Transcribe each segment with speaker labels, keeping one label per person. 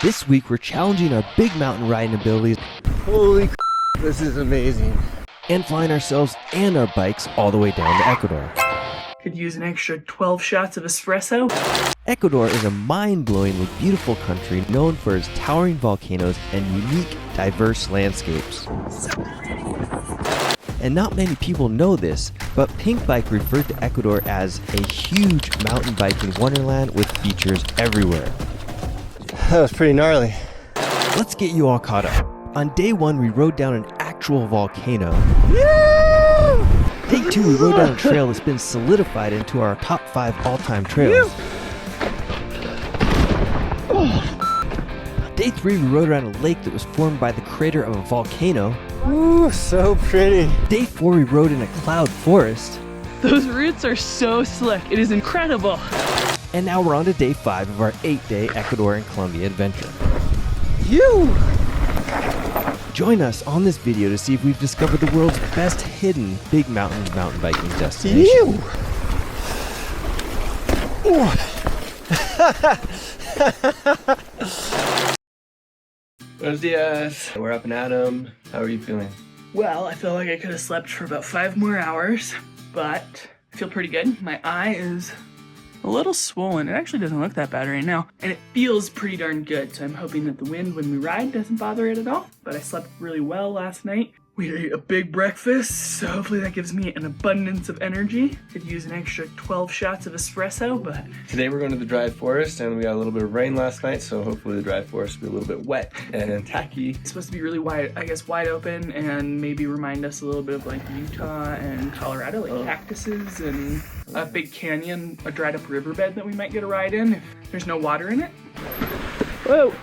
Speaker 1: This week we're challenging our big mountain riding abilities.
Speaker 2: Holy this is amazing.
Speaker 1: And flying ourselves and our bikes all the way down to Ecuador.
Speaker 3: Could use an extra 12 shots of espresso.
Speaker 1: Ecuador is a mind-blowingly beautiful country known for its towering volcanoes and unique, diverse landscapes. And not many people know this, but Pink Bike referred to Ecuador as a huge mountain biking wonderland with features everywhere.
Speaker 2: That was pretty gnarly.
Speaker 1: Let's get you all caught up. On day 1, we rode down an actual volcano. Day 2, we rode down a trail that's been solidified into our top 5 all-time trails. Day 3, we rode around a lake that was formed by the crater of a volcano.
Speaker 2: Ooh, so pretty.
Speaker 1: Day 4, we rode in a cloud forest.
Speaker 3: Those roots are so slick. It is incredible.
Speaker 1: And now we're on to day 5 of our 8-day Ecuador and Colombia adventure. Join us on this video to see if we've discovered the world's best hidden big mountain biking destination.
Speaker 2: Buenos dias. We're up and at 'em. How are you feeling?
Speaker 3: Well, I feel like I could have slept for about 5 more hours, but I feel pretty good. My eye is a little swollen. It actually doesn't look that bad right now, and it feels pretty darn good, so I'm hoping that the wind when we ride doesn't bother it at all. But I slept really well last night. We ate a big breakfast, so hopefully that gives me an abundance of energy. Could use an extra 12 shots of espresso, but
Speaker 2: Today we're going to the dry forest, and we got a little bit of rain last night, so hopefully the dry forest will be a little bit wet and tacky.
Speaker 3: it's supposed to be really wide, I guess wide open, and maybe remind us a little bit of like Utah and Colorado, like cactuses and a big canyon, a dried up riverbed that we might get a ride in if there's no water in it. Whoa!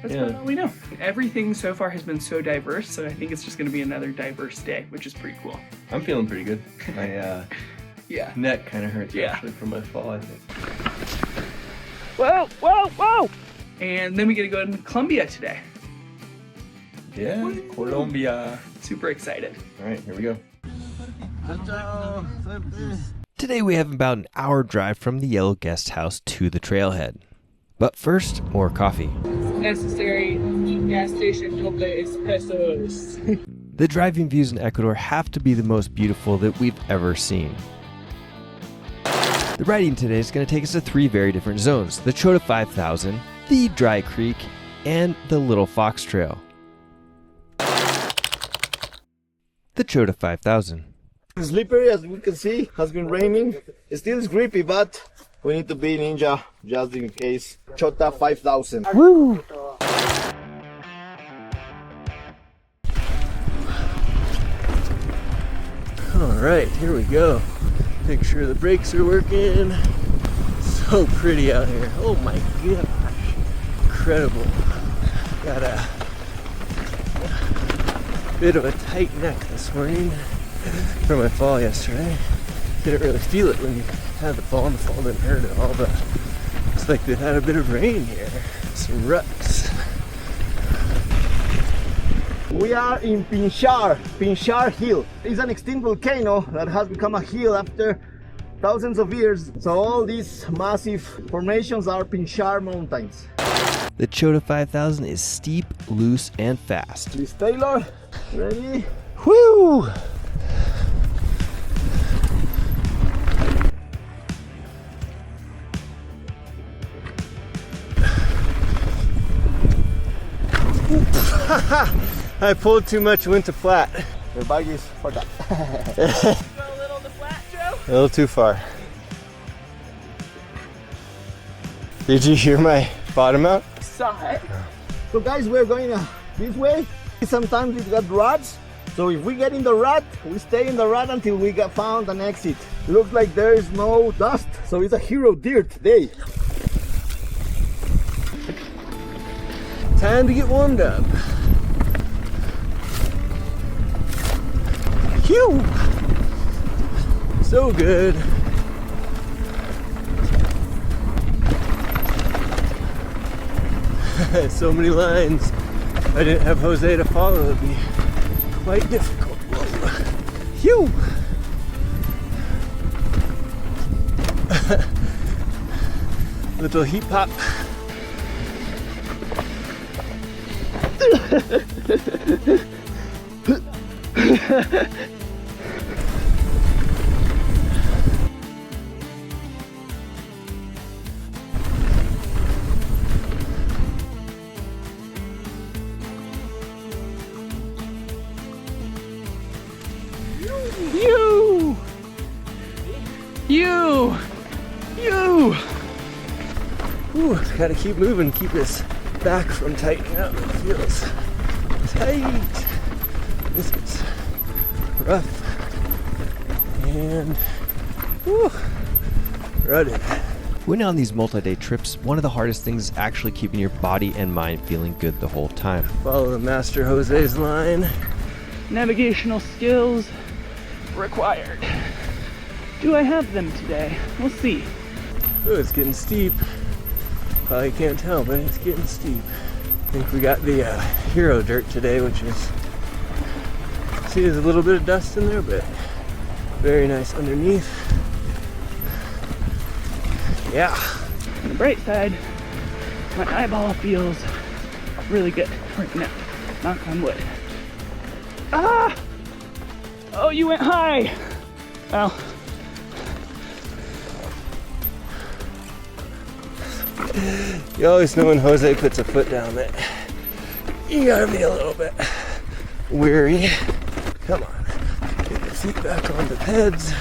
Speaker 3: That's about all we know. Everything so far has been so diverse, so I think it's just going to be another diverse day, which is pretty cool.
Speaker 2: I'm feeling pretty good. My
Speaker 3: Yeah.
Speaker 2: neck kind of hurts
Speaker 3: Yeah.
Speaker 2: actually from my fall, I think.
Speaker 3: Whoa, whoa, whoa! And then we get to go to Colombia today.
Speaker 2: Yeah, Colombia.
Speaker 3: Super excited.
Speaker 2: All right, here we go.
Speaker 1: Today we have about an hour drive from the Yellow Guest House to the trailhead. But first, more coffee.
Speaker 3: Necessary gas station doble espressos.
Speaker 1: The driving views in Ecuador have to be the most beautiful that we've ever seen. The riding today is going to take us to 3 very different zones: the Chota 5000, the Dry Creek, and the Little Fox Trail. The Chota 5000.
Speaker 4: Slippery, as we can see, has been raining. It still is grippy, but we need to be ninja just in case. Chota 5000.
Speaker 1: Woo!
Speaker 2: Alright, here we go. Make sure the brakes are working. So pretty out here. Oh my gosh. Incredible. Got a bit of a tight neck this morning from my fall yesterday. Didn't really feel it when you had the fall, and the fall didn't hurt at all, but looks like they've had a bit of rain here. Some ruts.
Speaker 4: We are in Pinchar Hill. It's an extinct volcano that has become a hill after thousands of years. So all these massive formations are Pinchar mountains.
Speaker 1: The Chota 5000 is steep, loose, and fast.
Speaker 4: Liz Taylor, ready?
Speaker 2: Woo! I pulled too much, went to flat.
Speaker 4: The bag is for that.
Speaker 3: Go a little to flat, Joe?
Speaker 2: A little too far. Did you hear my bottom out?
Speaker 3: Saw it.
Speaker 4: So guys, we're going this way. Sometimes we've got ruts. So if we get in the rut, we stay in the rut until we found an exit. Looks like there is no dust, so it's a hero dirt day.
Speaker 2: Time to get warmed up. Phew! So good. So many lines. If I didn't have Jose to follow, it would be quite difficult. Whoa. Phew! Little heat pop.
Speaker 3: You!
Speaker 2: Ooh, gotta keep moving, keep this back from tightening up. It feels tight. This is rough and rutted.
Speaker 1: When on these multi-day trips, one of the hardest things is actually keeping your body and mind feeling good the whole time.
Speaker 2: Follow the Master Jose's line.
Speaker 3: Navigational skills required. Do I have them today? We'll see.
Speaker 2: Oh, it's getting steep. Probably can't tell, but it's getting steep. I think we got the hero dirt today, which is, see, there's a little bit of dust in there, but very nice underneath. Yeah.
Speaker 3: On the bright side, my eyeball feels really good right now. Knock on wood. Ah! Oh, you went high! Well.
Speaker 2: You always know when Jose puts a foot down that you gotta be a little bit weary. Come on, get your feet back on the pads.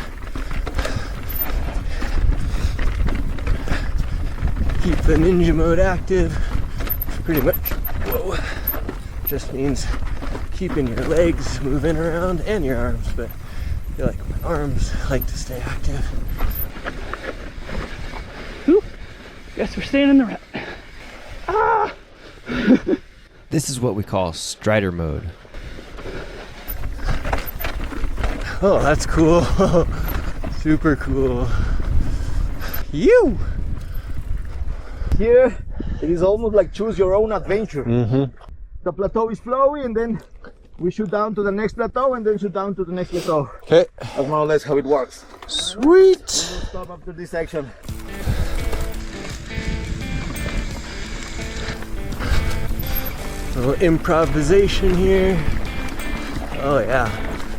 Speaker 2: Keep the ninja mode active. Pretty much, whoa, just means keeping your legs moving around and your arms, but I feel like my arms like to stay active.
Speaker 3: Whew. Guess we're staying in the rut. Ah!
Speaker 1: This is what we call strider mode.
Speaker 2: Oh, that's cool. Super cool. You!
Speaker 4: Here, it is almost like choose your own adventure. The plateau is flowy, and then we shoot down to the next plateau, and then shoot down to the next plateau.
Speaker 2: Okay.
Speaker 4: That's more or less how it works.
Speaker 2: Sweet!
Speaker 4: We'll stop after this section.
Speaker 2: A little improvisation here. Oh yeah,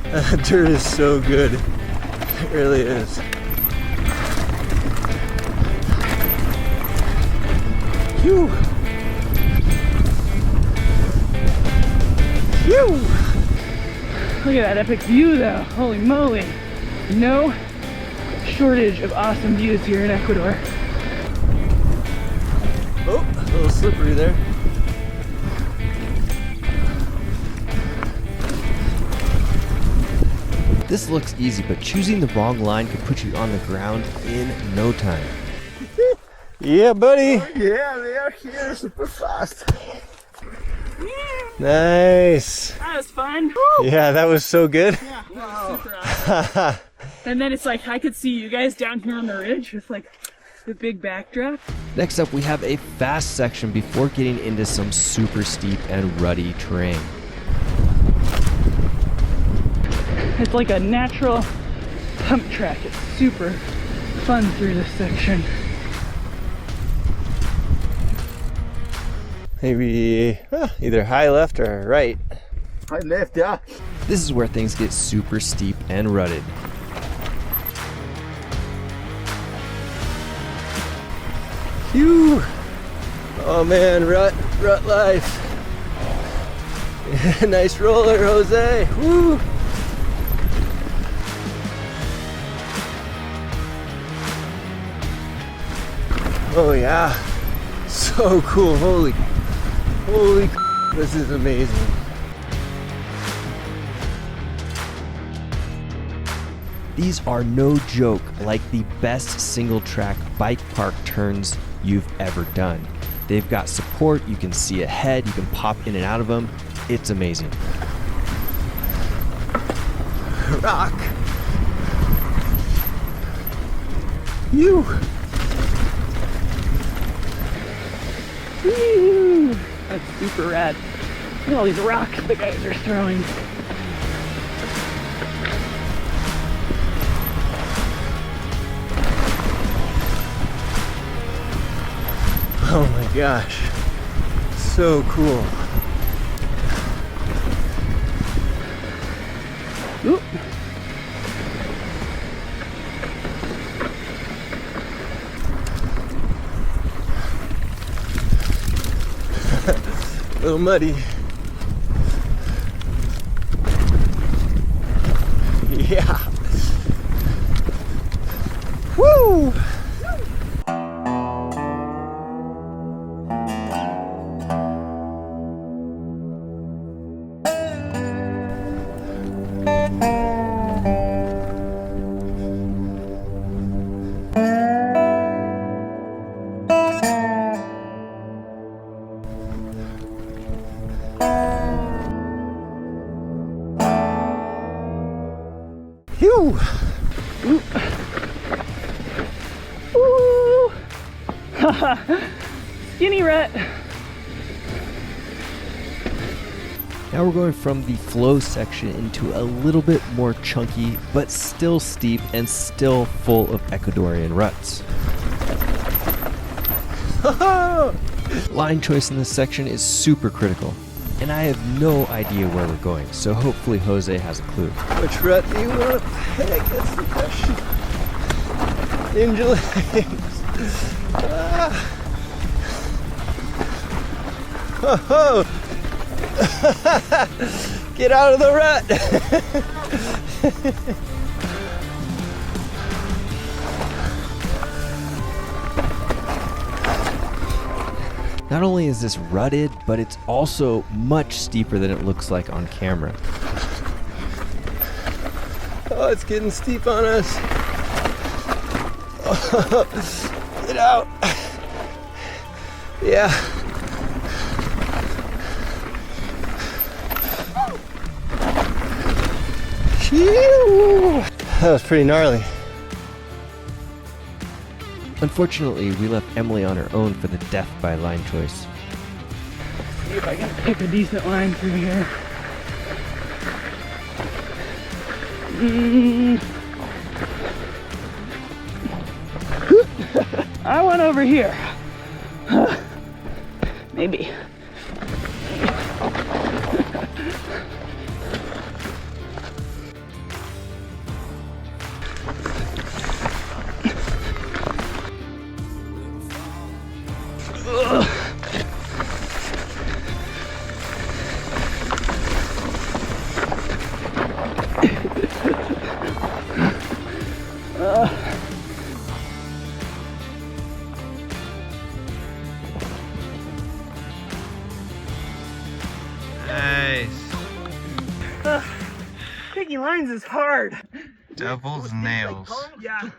Speaker 2: that dirt is so good. It really is. Phew! Phew!
Speaker 3: Look at that epic view though. Holy moly. No shortage of awesome views here in Ecuador.
Speaker 2: Oh, a little slippery there.
Speaker 1: This looks easy, but choosing the wrong line could put you on the ground in no time.
Speaker 2: Yeah, buddy.
Speaker 4: Yeah, they are here super fast.
Speaker 2: Nice.
Speaker 3: That was fun.
Speaker 2: Yeah, that was so good.
Speaker 3: Yeah, that was super awesome. And then it's like I could see you guys down here on the ridge with like the big backdrop.
Speaker 1: Next up, we have a fast section before getting into some super steep and rutty terrain.
Speaker 3: It's like a natural hump track. It's super fun through this section.
Speaker 2: Maybe either high left or right.
Speaker 4: I left, yeah.
Speaker 1: This is where things get super steep and rutted.
Speaker 2: Phew! Oh man, rut life. Nice roller, Jose. Woo! Oh yeah, so cool. Holy, this is amazing.
Speaker 1: These are no joke, like the best single track bike park turns you've ever done. They've got support, you can see ahead, you can pop in and out of them. It's amazing.
Speaker 2: Rock. You.
Speaker 3: Woo! That's super rad. Look at all these rocks the guys are throwing.
Speaker 2: Oh my gosh. So cool.
Speaker 3: Oop.
Speaker 2: A little muddy. Yeah. Woo! Phew!
Speaker 3: Ooh. Ooh. Skinny rut.
Speaker 1: Now we're going from the flow section into a little bit more chunky, but still steep and still full of Ecuadorian ruts. Line choice in this section is super critical, and I have no idea where we're going, so hopefully Jose has a clue.
Speaker 2: Which rut do you want to pick? That's the question. Ninja legs. Ah. Oh. Get out of the rut.
Speaker 1: Not only is this rutted, but it's also much steeper than it looks like on camera.
Speaker 2: Oh, it's getting steep on us. Oh, get out. Yeah. Phew. That was pretty gnarly.
Speaker 1: Unfortunately, we left Emily on her own for the death by line choice.
Speaker 3: See if I can pick a decent line through here. I went over here. Maybe. Picking lines is hard.
Speaker 5: Devil's nails.
Speaker 3: Yeah.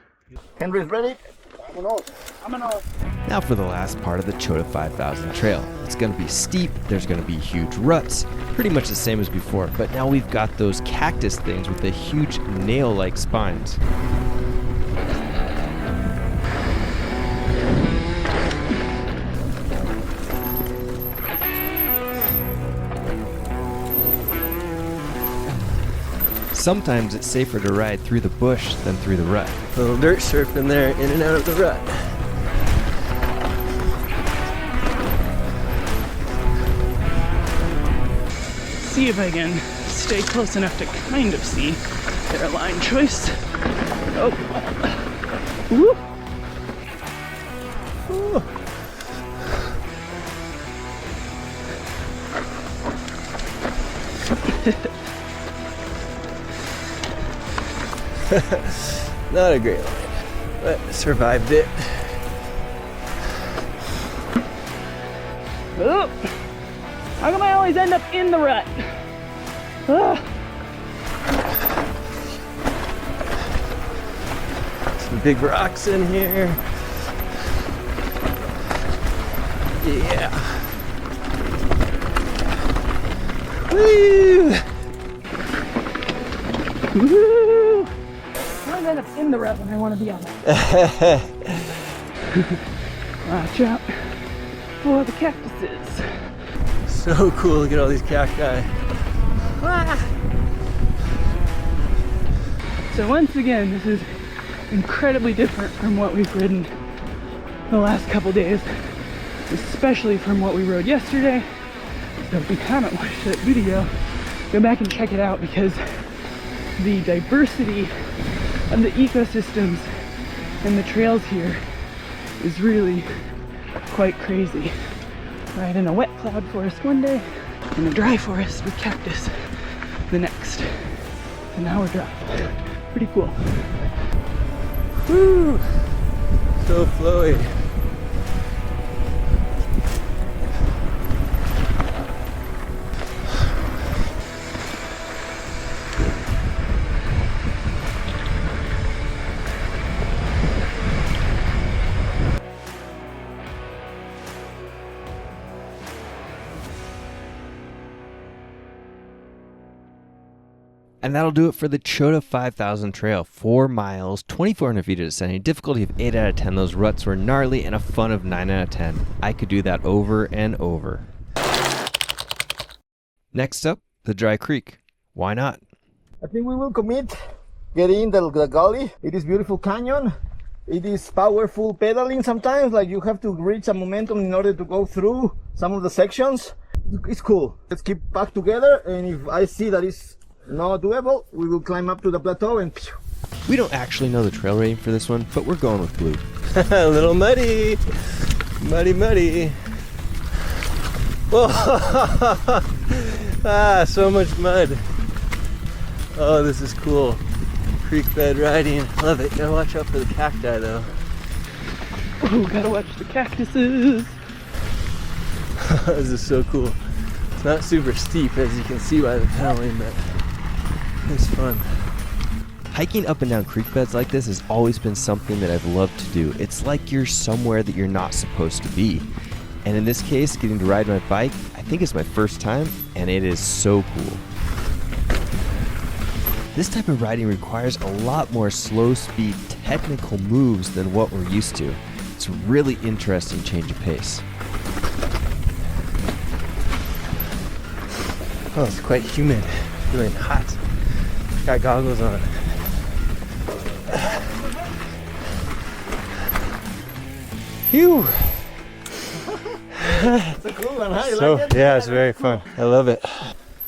Speaker 4: Henry's ready?
Speaker 3: I'm gonna.
Speaker 1: Now for the last part of the Chota 5000 trail. It's going to be steep, there's going to be huge ruts, pretty much the same as before, but now we've got those cactus things with the huge nail-like spines. Sometimes it's safer to ride through the bush than through the rut.
Speaker 2: A little dirt surfing there, in and out of the rut.
Speaker 3: See if I can stay close enough to kind of see their line choice. Oh. Woo.
Speaker 2: Ooh. Not a great line, but survived it.
Speaker 3: Oh. How come I always end up in the rut? Ah.
Speaker 2: Some big rocks in here. Yeah. Woo!
Speaker 3: Woo! I always end up in the rut when I want to be on it. Watch out for the cactuses.
Speaker 2: So cool, look at all these cacti. Ah.
Speaker 3: So once again, this is incredibly different from what we've ridden the last couple days, especially from what we rode yesterday. So if you haven't watched that video, go back and check it out, because the diversity of the ecosystems and the trails here is really quite crazy. Right, in a wet cloud forest one day, in a dry forest with cactus the next. An hour drive. Pretty cool.
Speaker 2: Woo! So flowy.
Speaker 1: And that'll do it for the Chota 5000 trail. 4 miles, 2,400 feet of descending, difficulty of 8 out of 10. Those ruts were gnarly and a fun of 9 out of 10. I could do that over and over. Next up, the Dry Creek. Why not?
Speaker 4: I think we will commit getting the gully. It is beautiful canyon. It is powerful pedaling sometimes, like you have to reach a momentum in order to go through some of the sections. It's cool. Let's keep back together, and if I see that it's not doable, we will climb up to the plateau and pew.
Speaker 1: We don't actually know the trail rating for this one, but we're going with blue.
Speaker 2: A little muddy. Muddy, muddy. Whoa. Ah, so much mud. Oh, this is cool. Creek bed riding. Love it. Gotta watch out for the cacti though.
Speaker 3: Oh, gotta watch the cactuses.
Speaker 2: This is so cool. It's not super steep as you can see by the pedaling, but it's fun.
Speaker 1: Hiking up and down creek beds like this has always been something that I've loved to do. It's like you're somewhere that you're not supposed to be. And in this case, getting to ride my bike, I think it's my first time, and it is so cool. This type of riding requires a lot more slow speed technical moves than what we're used to. It's a really interesting change of pace.
Speaker 2: Oh, it's quite humid. Feeling hot. Got goggles on. Phew.
Speaker 4: It's a cool one, huh? You
Speaker 2: So,
Speaker 4: like it?
Speaker 2: yeah, it's very fun. I love it.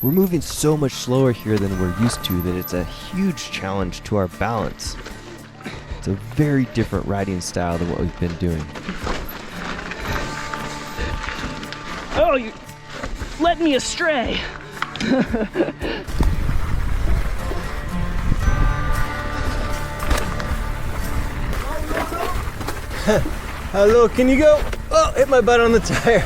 Speaker 1: We're moving so much slower here than we're used to that it's a huge challenge to our balance. It's a very different riding style than what we've been doing.
Speaker 3: Oh, you led me astray.
Speaker 2: Hello, can you go? Oh, hit my butt on the tire.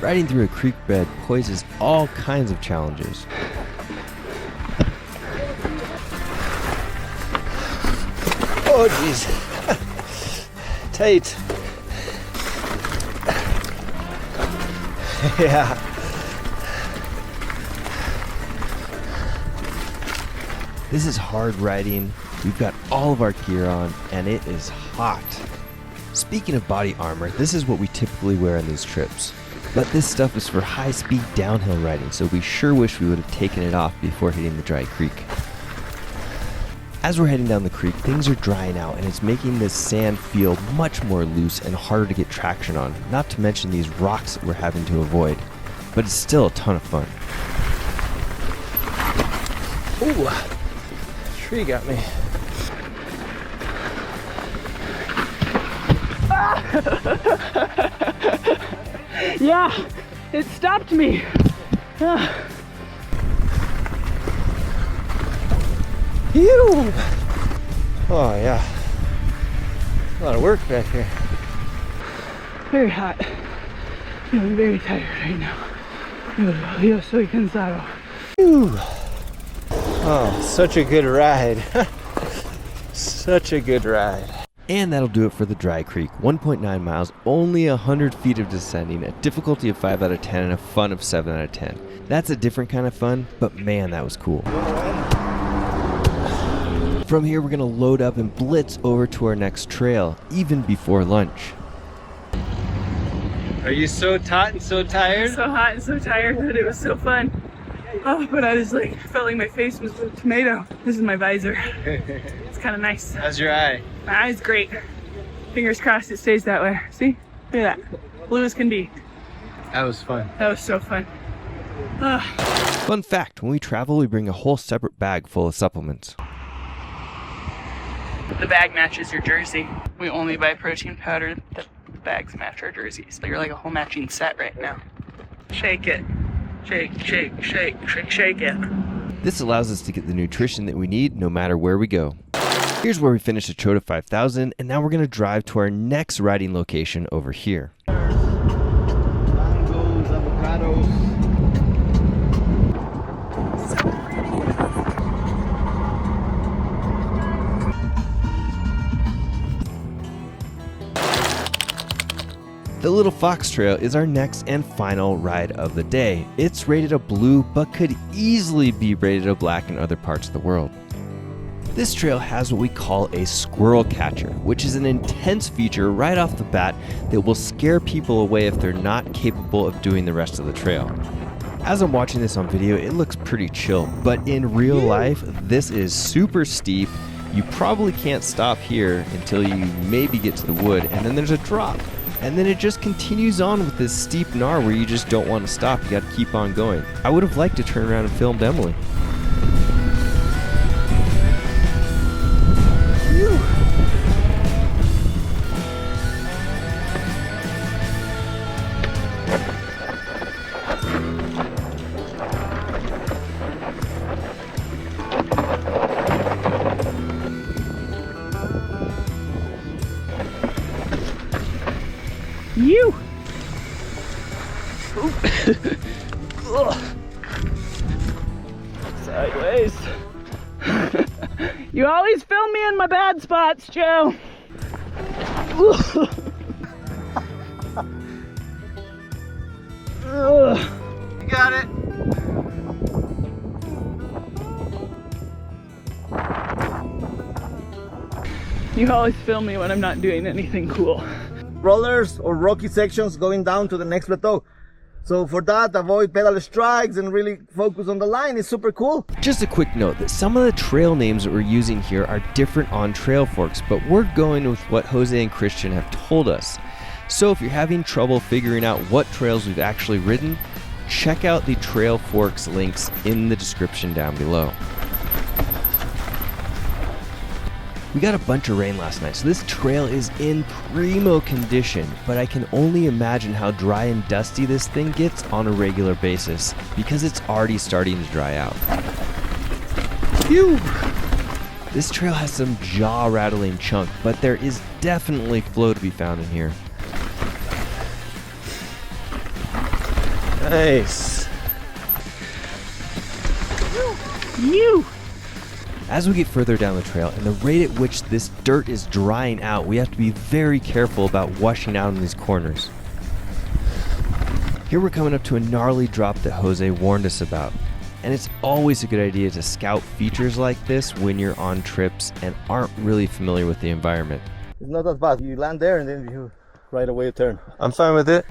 Speaker 1: Riding through a creek bed poses all kinds of challenges.
Speaker 2: Oh, jeez. Tight. Yeah.
Speaker 1: This is hard riding. We've got all of our gear on, and it is hot. Speaking of body armor, this is what we typically wear on these trips. But this stuff is for high-speed downhill riding, so we sure wish we would have taken it off before hitting the dry creek. As we're heading down the creek, things are drying out, and it's making this sand feel much more loose and harder to get traction on, not to mention these rocks that we're having to avoid. But it's still a ton of fun.
Speaker 2: Ooh, tree got me.
Speaker 3: Yeah, it stopped me.
Speaker 2: Phew! Oh yeah, a lot of work back here.
Speaker 3: Very hot. Feeling very tired right now. Yo soy cansado.
Speaker 2: Phew. Oh, such a good ride. Such a good ride.
Speaker 1: And that'll do it for the Dry Creek. 1.9 miles, only 100 feet of descending, a difficulty of 5 out of 10, and a fun of 7 out of 10. That's a different kind of fun, but man, that was cool. From here, we're going to load up and blitz over to our next trail, even before lunch.
Speaker 2: Are you so hot and so tired?
Speaker 3: So hot and so tired, but it was so fun. Oh, but I was like, felt like my face was a tomato. This is my visor. It's kind of nice.
Speaker 2: How's your eye?
Speaker 3: My eye's great. Fingers crossed it stays that way. See? Look at that. Blue as can be.
Speaker 2: That was fun.
Speaker 3: That was so fun.
Speaker 1: Fun fact, when we travel, we bring a whole separate bag full of supplements.
Speaker 3: The bag matches your jersey. We only buy protein powder that the bags match our jerseys. So you're like a whole matching set right now. Shake it. Shake, shake, shake, shake, shake it.
Speaker 1: This allows us to get the nutrition that we need no matter where we go. Here's where we finished the Chota 5000, and now we're going to drive to our next riding location over here.
Speaker 4: Mangoes, avocados.
Speaker 1: The Little Fox Trail is our next and final ride of the day. It's rated a blue, but could easily be rated a black in other parts of the world. This trail has what we call a squirrel catcher, which is an intense feature right off the bat that will scare people away if they're not capable of doing the rest of the trail. As I'm watching this on video, it looks pretty chill, but in real life, this is super steep. You probably can't stop here until you maybe get to the wood, and then there's a drop. And then it just continues on with this steep gnar where you just don't want to stop. You got to keep on going. I would have liked to turn around and filmed Emily.
Speaker 3: You! Sideways. You always film me in my bad spots, Joe.
Speaker 2: You got it.
Speaker 3: You always film me when I'm not doing anything cool.
Speaker 4: Rollers or rocky sections going down to the next plateau. So for that, avoid pedal strikes and really focus on the line. It's super cool.
Speaker 1: Just a quick note that some of the trail names that we're using here are different on trail forks, but we're going with what Jose and Christian have told us. So if you're having trouble figuring out what trails we've actually ridden, check out the trail forks links in the description down below. We got a bunch of rain last night, so this trail is in primo condition, but I can only imagine how dry and dusty this thing gets on a regular basis because it's already starting to dry out. Phew! This trail has some jaw-rattling chunk, but there is definitely flow to be found in here.
Speaker 2: Nice.
Speaker 3: You!
Speaker 1: As we get further down the trail and the rate at which this dirt is drying out, we have to be very careful about washing out in these corners. Here we're coming up to a gnarly drop that Jose warned us about. And it's always a good idea to scout features like this when you're on trips and aren't really familiar with the environment.
Speaker 4: It's not that bad. You land there and then you right away turn.
Speaker 2: I'm fine with it.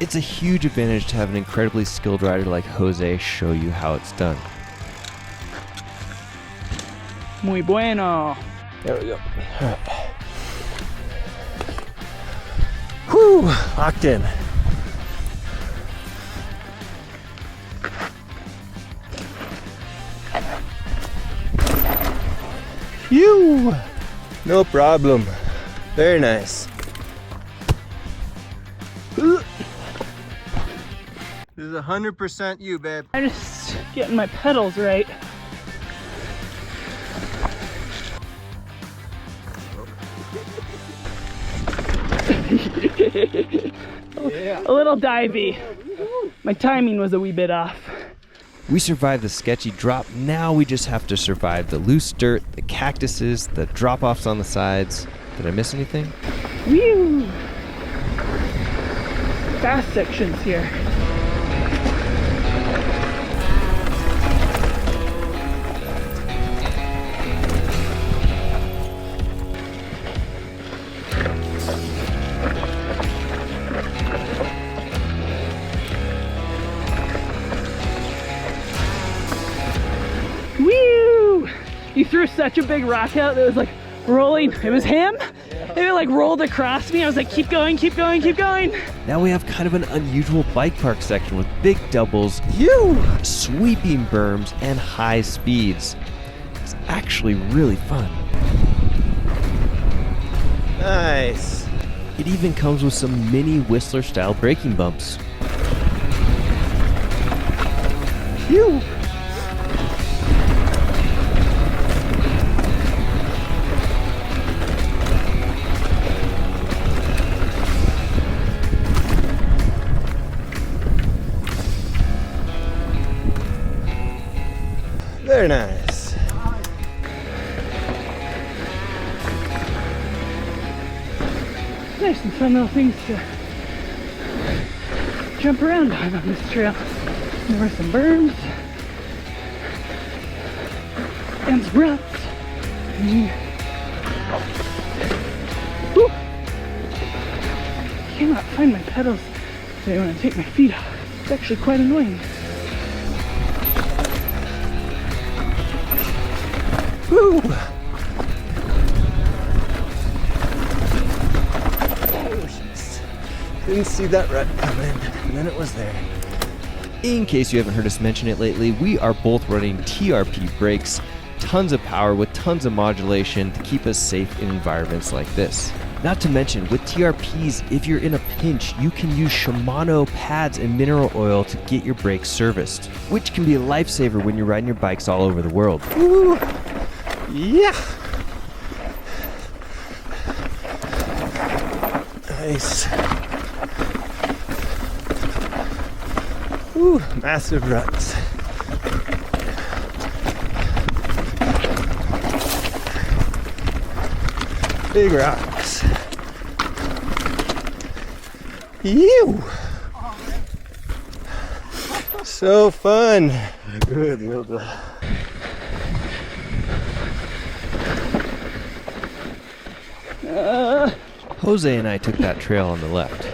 Speaker 1: It's a huge advantage to have an incredibly skilled rider like Jose show you how it's done.
Speaker 3: Muy bueno.
Speaker 2: There we go. All right. Whew, locked in. Phew! No problem. Very nice. This is 100% you, babe.
Speaker 3: I'm just getting my pedals right.
Speaker 4: Yeah.
Speaker 3: A little divey. My timing was a wee bit off.
Speaker 1: We survived the sketchy drop, now we just have to survive the loose dirt, the cactuses, the drop-offs on the sides. Did I miss anything?
Speaker 3: Whew. Fast sections here. Woo! You threw such a big rock out that was like rolling. It was him it like rolled across me. I was like, keep going, keep going, keep going.
Speaker 1: Now we have kind of an unusual bike park section with big doubles, sweeping berms, and high speeds. It's actually really fun.
Speaker 2: Nice.
Speaker 1: It even comes with some mini Whistler style braking bumps.
Speaker 2: Phew. Very nice.
Speaker 3: Nice and fun little things to jump around on this trail. There were some berms and some ruts. Whew. Cannot find my pedals today when I take my feet off. It's actually quite annoying.
Speaker 2: Woo! Didn't see that rut coming, and then it was there.
Speaker 1: In case you haven't heard us mention it lately, we are both running TRP brakes, tons of power with tons of modulation to keep us safe in environments like this. Not to mention, with TRPs, if you're in a pinch, you can use Shimano pads and mineral oil to get your brakes serviced, which can be a lifesaver when you're riding your bikes all over the world.
Speaker 2: Woo! Yeah! Nice. Ooh, massive ruts. Big rocks. Ew! So fun. Good little.
Speaker 1: Jose and I took that trail on the left.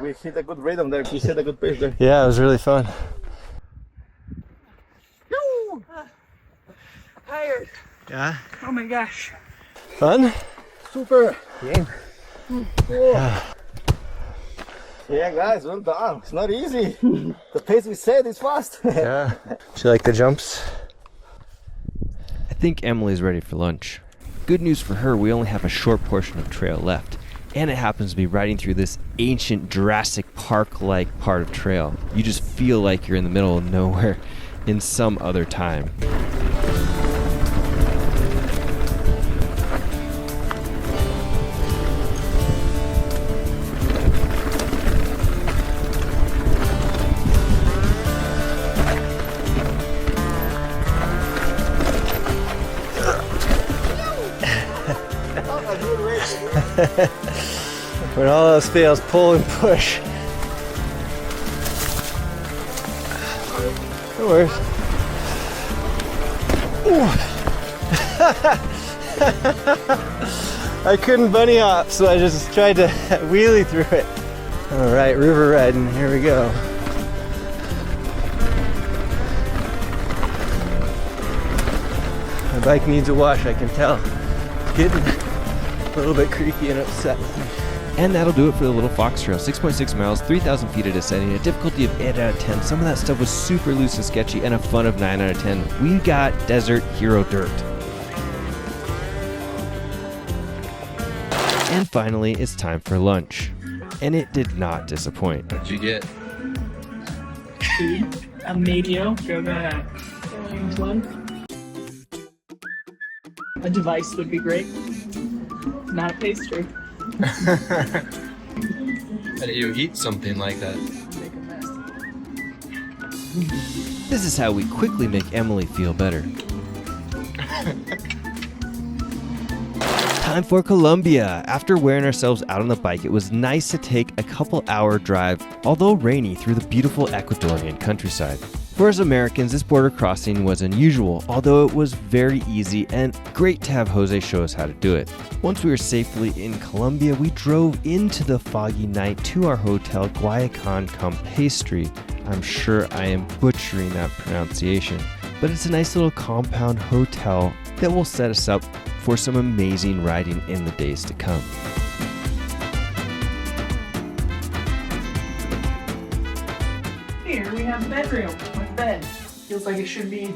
Speaker 4: We hit a good rhythm there. We hit a good pace there.
Speaker 2: Yeah, it was really fun.
Speaker 3: Tired.
Speaker 2: Yeah?
Speaker 3: Oh my gosh.
Speaker 2: Fun?
Speaker 4: Super. Yeah. Yeah, guys, well done. It's not easy. The pace we set is fast.
Speaker 2: Yeah. Do you like the jumps?
Speaker 1: I think Emily's ready for lunch. Good news for her, we only have a short portion of trail left, and it happens to be riding through this ancient Jurassic Park-like part of trail. You just feel like you're in the middle of nowhere in some other time.
Speaker 2: When all else fails, pull and push. No worries. I couldn't bunny hop, so I just tried to wheelie through it. All right, river riding, here we go. My bike needs a wash, I can tell. It's getting a little bit creaky and upset.
Speaker 1: And that'll do it for the Little Fox Trail. 6.6 miles, 3,000 feet of descending, a difficulty of 8 out of 10. Some of that stuff was super loose and sketchy, and a fun of 9 out of 10. We got Desert Hero Dirt. And finally, it's time for lunch. And it did not disappoint.
Speaker 5: What'd you get?
Speaker 3: Food. A medio. Go back. One. A device would be great. Not a pastry.
Speaker 5: How do you eat something like that?
Speaker 1: This is how we quickly make Emily feel better. Time for Colombia. After wearing ourselves out on the bike, it was nice to take a couple-hour drive, although rainy, through the beautiful Ecuadorian countryside. For us Americans, this border crossing was unusual, although it was very easy and great to have Jose show us how to do it. Once we were safely in Colombia, we drove into the foggy night to our hotel, Guayacan Campestre. I'm sure I am butchering that pronunciation, but it's a nice little compound hotel that will set us up for some amazing riding in the days to come.
Speaker 3: Here we have the bedroom with bed. Feels like it should be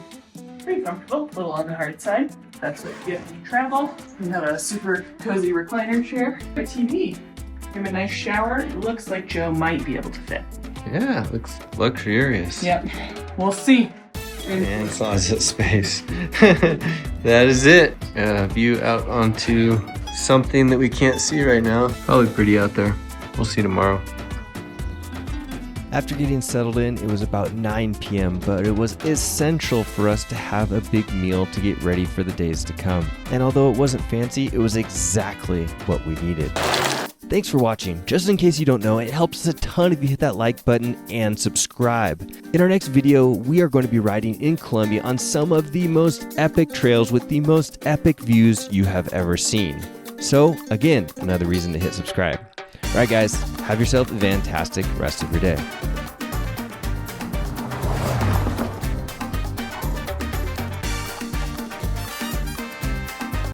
Speaker 3: pretty comfortable, a little on the hard side. That's what you get when you travel. We have a super cozy recliner chair, a TV. We have a nice shower. It looks like Joe might be able to fit.
Speaker 5: Yeah, it looks luxurious.
Speaker 3: Yep, we'll see.
Speaker 5: And closet space. That is it. View out onto something that we can't see right now. Probably pretty out there. We'll see tomorrow.
Speaker 1: After getting settled in, it was about 9 p.m., but it was essential for us to have a big meal to get ready for the days to come. And although it wasn't fancy, it was exactly what we needed. Thanks for watching. Just in case you don't know, it helps us a ton if you hit that like button and subscribe. In our next video, we are going to be riding in Colombia on some of the most epic trails with the most epic views you have ever seen. So again, another reason to hit subscribe. All right, guys, have yourself a fantastic rest of your day.